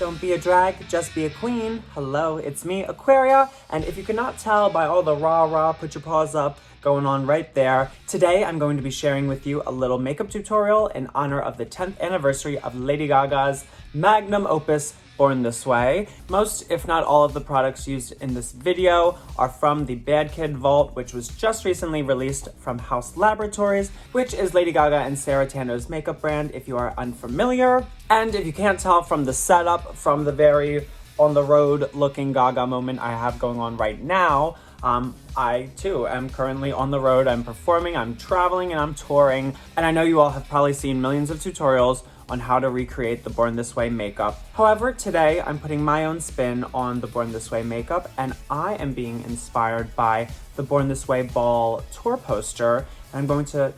Don't be a drag, just be a queen. Hello, it's me, Aquaria, and if you cannot tell by all the rah-rah, put your paws up going on right there, today I'm going to be sharing with you a little makeup tutorial in honor of the 10th anniversary of Lady Gaga's magnum opus, Born This Way. Most, if not all, of the products used in this video are from the Bad Kid Vault, which was just recently released from Haus Laboratories, which is Lady Gaga and Sarah Tanner's makeup brand, if you are unfamiliar. And if you can't tell from the setup, from the very on-the-road looking Gaga moment I have going on right now, I too am currently on the road. I'm performing, I'm traveling, and I'm touring. And I know you all have probably seen millions of tutorials on how to recreate the Born This Way makeup. However, today I'm putting my own spin on the Born This Way makeup, and I am being inspired by the Born This Way Ball tour poster. And I'm going to,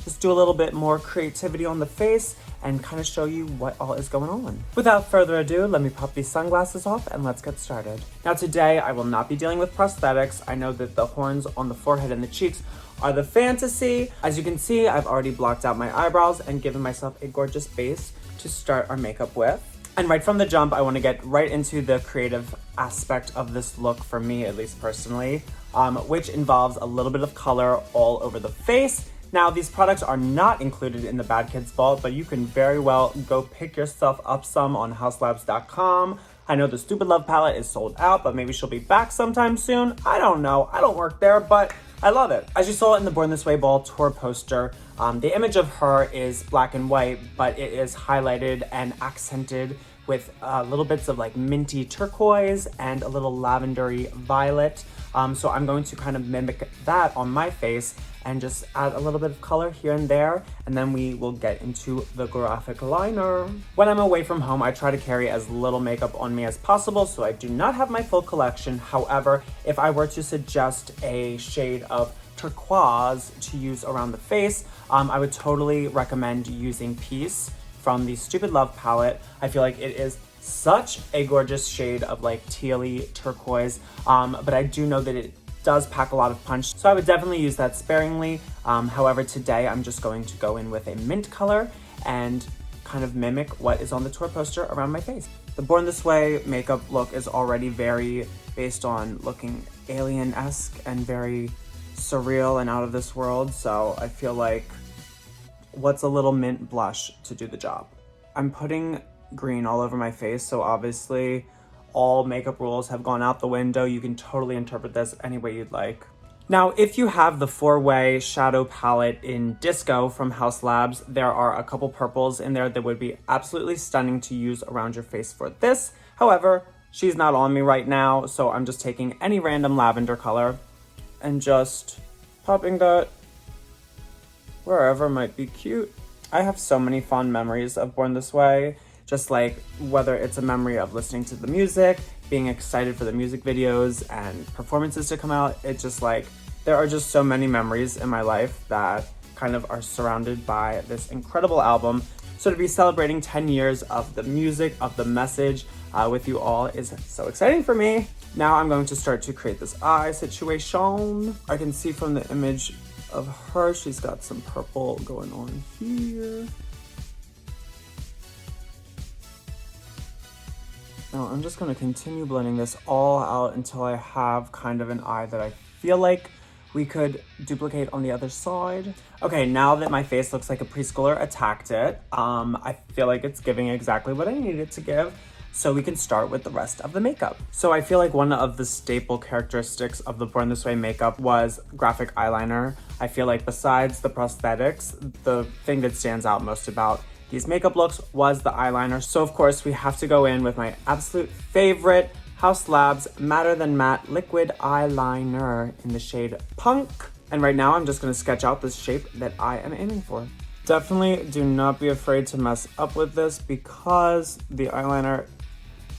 just do a little bit more creativity on the face and kind of show you what all is going on. Without further ado, let me pop these sunglasses off and let's get started. Now today, I will not be dealing with prosthetics. I know that the horns on the forehead and the cheeks are the fantasy. As you can see, I've already blocked out my eyebrows and given myself a gorgeous base to start our makeup with. And right from the jump, I want to get right into the creative aspect of this look for me, at least personally, which involves a little bit of color all over the face. Now, these products are not included in the Bad Kids Vault, but you can very well go pick yourself up some on hauslabs.com. I know the Stupid Love palette is sold out, but maybe she'll be back sometime soon. I don't know. I don't work there, but I love it. As you saw in the Born This Way Ball tour poster, the image of her is black and white, but it is highlighted and accented with little bits of like minty turquoise and a little lavendery violet. So I'm going to kind of mimic that on my face and just add a little bit of color here and there, and then we will get into the graphic liner. When I'm away from home, I try to carry as little makeup on me as possible, so I do not have my full collection. However, if I were to suggest a shade of turquoise to use around the face, I would totally recommend using Peace from the Stupid Love palette. I feel like it is such a gorgeous shade of like tealy turquoise, but I do know that it does pack a lot of punch, so I would definitely use that sparingly. However, today I'm just going to go in with a mint color and kind of mimic what is on the tour poster around my face. The Born This Way makeup look is already very based on looking alien-esque and very surreal and out of this world, so I feel like what's a little mint blush to do the job? I'm putting green all over my face, so obviously all makeup rules have gone out the window. You can totally interpret this any way you'd like. Now, if you have the 4-way shadow palette in Disco from Haus Labs, there are a couple purples in there that would be absolutely stunning to use around your face for this. However, she's not on me right now, so I'm just taking any random lavender color and just popping that wherever might be cute. I have so many fond memories of Born This Way. Just like whether it's a memory of listening to the music, being excited for the music videos and performances to come out, it's just like, there are just so many memories in my life that kind of are surrounded by this incredible album. So to be celebrating 10 years of the music, of the message with you all is so exciting for me. Now I'm going to start to create this eye situation. I can see from the image of her, she's got some purple going on here. Now I'm just gonna continue blending this all out until I have kind of an eye that I feel like we could duplicate on the other side. Okay, now that my face looks like a preschooler attacked it, I feel like it's giving exactly what I need it to give, so we can start with the rest of the makeup. So I feel like one of the staple characteristics of the Born This Way makeup was graphic eyeliner. I feel like besides the prosthetics, the thing that stands out most about these makeup looks was the eyeliner. So of course we have to go in with my absolute favorite Haus Labs Matter Than Matte liquid eyeliner in the shade Punk. And right now I'm just gonna sketch out this shape that I am aiming for. Definitely do not be afraid to mess up with this because the eyeliner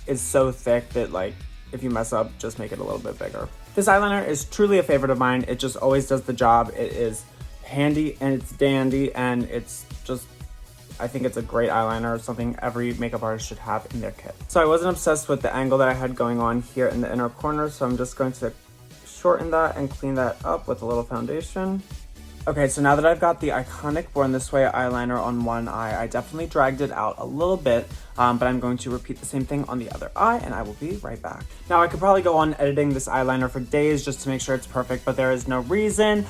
is so thick that like, if you mess up, just make it a little bit bigger. This eyeliner is truly a favorite of mine. It just always does the job. It is handy and it's dandy and it's just, I think it's a great eyeliner, something every makeup artist should have in their kit. So I wasn't obsessed with the angle that I had going on here in the inner corner, so I'm just going to shorten that and clean that up with a little foundation. Okay, so now that I've got the iconic Born This Way eyeliner on one eye, I definitely dragged it out a little bit, but I'm going to repeat the same thing on the other eye, and I will be right back. Now, I could probably go on editing this eyeliner for days just to make sure it's perfect, but there is no reason.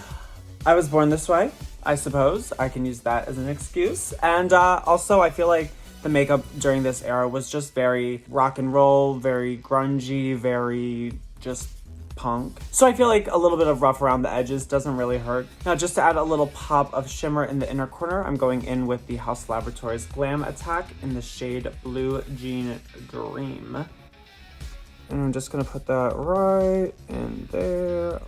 I was born this way, I suppose. I can use that as an excuse. And also, I feel like the makeup during this era was just very rock and roll, very grungy, very just punk. So I feel like a little bit of rough around the edges doesn't really hurt. Now, just to add a little pop of shimmer in the inner corner, I'm going in with the Haus Laboratories Glam Attack in the shade Blue Jean Dream. And I'm just gonna put that right in there.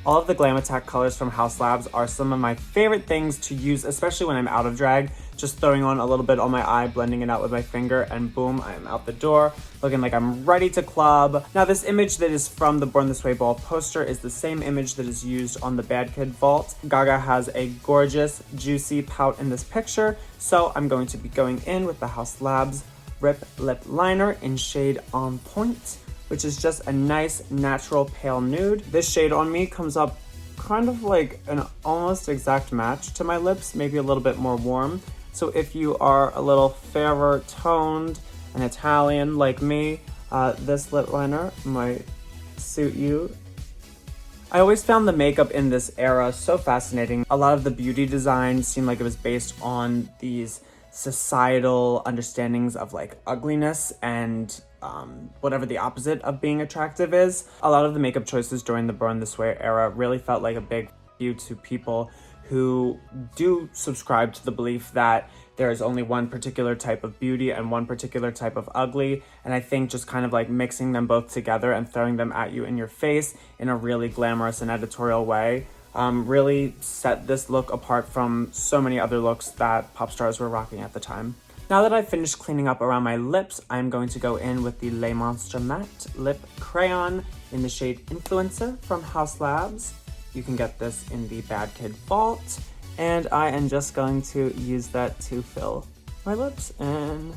All of the Glam Attack colors from Haus Labs are some of my favorite things to use, especially when I'm out of drag. Just throwing on a little bit on my eye, blending it out with my finger, and boom, I am out the door, looking like I'm ready to club. Now, this image that is from the Born This Way ball poster is the same image that is used on the Bad Kid Vault. Gaga has a gorgeous, juicy pout in this picture, so I'm going to be going in with the Haus Labs Rip Lip Liner in shade On Point, which is just a nice, natural pale nude. This shade on me comes up kind of like an almost exact match to my lips, maybe a little bit more warm. So if you are a little fairer toned and Italian like me, this lip liner might suit you. I always found the makeup in this era so fascinating. A lot of the beauty design seemed like it was based on these societal understandings of like ugliness and whatever the opposite of being attractive is. A lot of the makeup choices during the Born This Way era really felt like a big you to people who do subscribe to the belief that there is only one particular type of beauty and one particular type of ugly. And I think just kind of like mixing them both together and throwing them at you in your face in a really glamorous and editorial way really set this look apart from so many other looks that pop stars were rocking at the time. Now that I've finished cleaning up around my lips, I'm going to go in with the Le Monster Matte Lip Crayon in the shade Influencer from Haus Labs. You can get this in the Bad Kid Vault, and I am just going to use that to fill my lips in.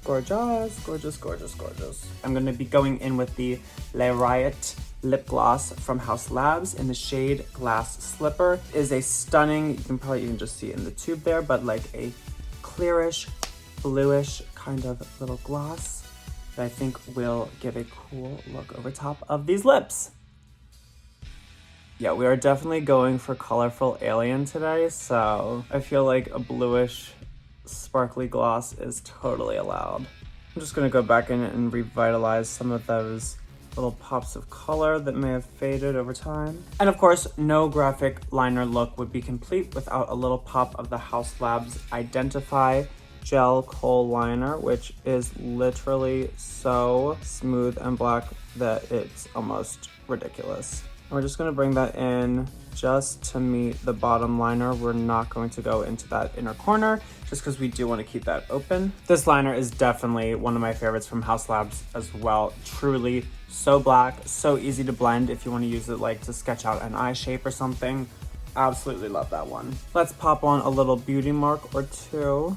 Gorgeous, gorgeous, gorgeous, gorgeous. I'm going to be going in with the Le Riot lip gloss from Haus Labs in the shade Glass Slipper. It is a stunning, you can probably even just see it in the tube there, but like a clearish, bluish kind of little gloss that I think will give a cool look over top of these lips. Yeah, we are definitely going for colorful alien today, so I feel like a bluish, sparkly gloss is totally allowed. I'm just gonna go back in and revitalize some of those little pops of color that may have faded over time. And of course, no graphic liner look would be complete without a little pop of the Haus Labs Identify Gel Kohl Liner, which is literally so smooth and black that it's almost ridiculous. And we're just gonna bring that in just to meet the bottom liner. We're not going to go into that inner corner just because we do want to keep that open. This liner is definitely one of my favorites from Haus Labs as well. Truly so black, so easy to blend if you want to use it like to sketch out an eye shape or something. Absolutely love that one. Let's pop on a little beauty mark or two,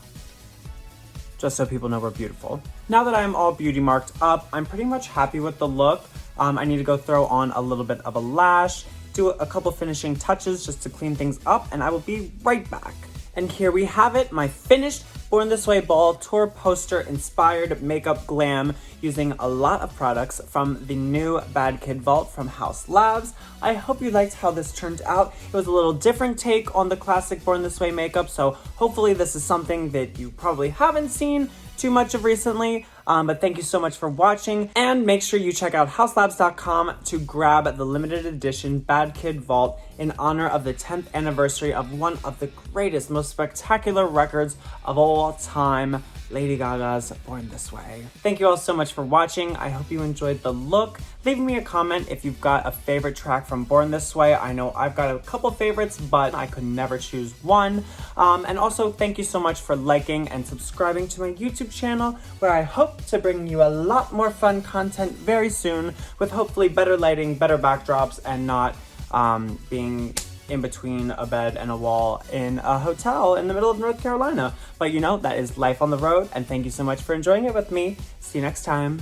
just so people know we're beautiful. Now that I'm all beauty marked up, I'm pretty much happy with the look. I need to go throw on a little bit of a lash, do a couple finishing touches just to clean things up, and I will be right back. And here we have it, my finished Born This Way Ball Tour poster inspired makeup glam using a lot of products from the new Bad Kid Vault from Haus Labs. I hope you liked how this turned out. It was a little different take on the classic Born This Way makeup, so hopefully this is something that you probably haven't seen too much of recently, but thank you so much for watching, and make sure you check out hauslabs.com to grab the limited edition Bad Kid Vault in honor of the 10th anniversary of one of the greatest, most spectacular records of all time, Lady Gaga's Born This Way. Thank you all so much for watching. I hope you enjoyed the look. Leave me a comment if you've got a favorite track from Born This Way. I know I've got a couple favorites, but I could never choose one. And also, thank you so much for liking and subscribing to my YouTube channel, where I hope to bring you a lot more fun content very soon, with hopefully better lighting, better backdrops, and not being in between a bed and a wall in a hotel in the middle of North Carolina. But you know, that is life on the road, and thank you so much for enjoying it with me. See you next time.